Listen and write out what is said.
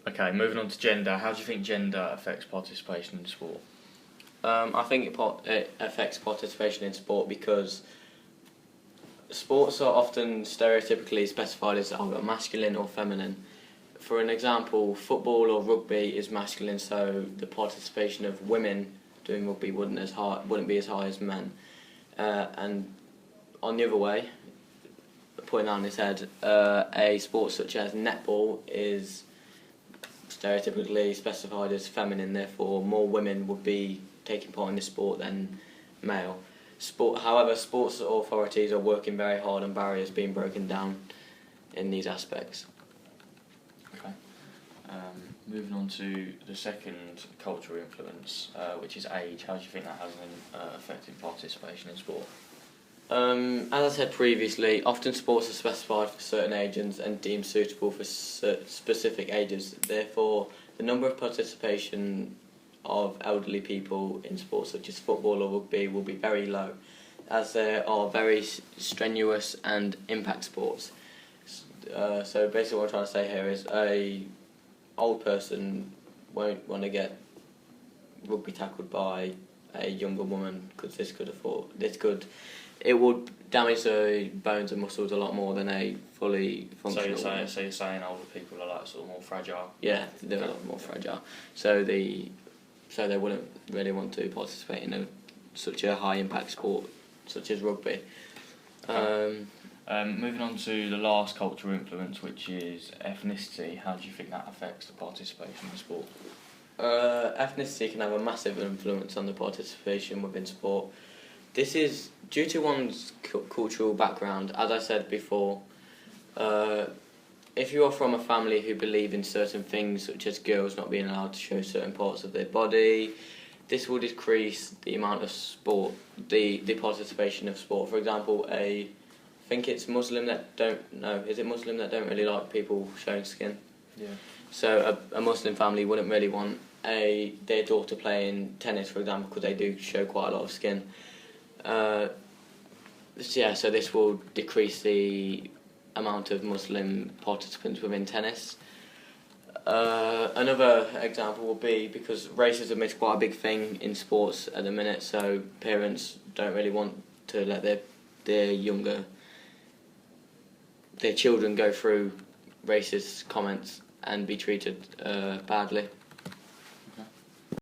Okay, moving on to gender. How do you think gender affects participation in sport? I think it affects participation in sport because sports are often stereotypically specified as either masculine or feminine. For an example, football or rugby is masculine, so the participation of women doing rugby wouldn't be as high as men. And on the other way, putting that on its head, a sport such as netball is stereotypically specified as feminine, therefore more women would be taking part in this sport than male. However, sports authorities are working very hard on barriers being broken down in these aspects. Okay. Moving on to the second cultural influence, which is age. How do you think that has affected participation in sport? As I said previously, often sports are specified for certain ages and deemed suitable for specific ages. Therefore, the number of participation of elderly people in sports such as football or rugby will be very low, as there are very strenuous and impact sports. So basically what I'm trying to say here is a old person won't want to get rugby tackled by a younger woman because it would damage the bones and muscles a lot more than a fully functional woman. So you're saying older people are like sort of more fragile? Yeah, they're a lot more fragile. So they wouldn't really want to participate in such a high impact sport such as rugby. Moving on to the last cultural influence, which is ethnicity. How do you think that affects the participation in sport? Ethnicity can have a massive influence on the participation within sport. This is due to one's cultural background. As I said before, if you are from a family who believe in certain things, such as girls not being allowed to show certain parts of their body, this will decrease the amount of sport, the participation of sport. For example, I think it's Muslim that is it Muslim that don't really like people showing skin? Yeah. So a Muslim family wouldn't really want their daughter playing tennis, for example, because they do show quite a lot of skin. So this will decrease the amount of Muslim participants within tennis. Another example will be because racism is quite a big thing in sports at the minute, so parents don't really want to let their children go through racist comments and be treated badly.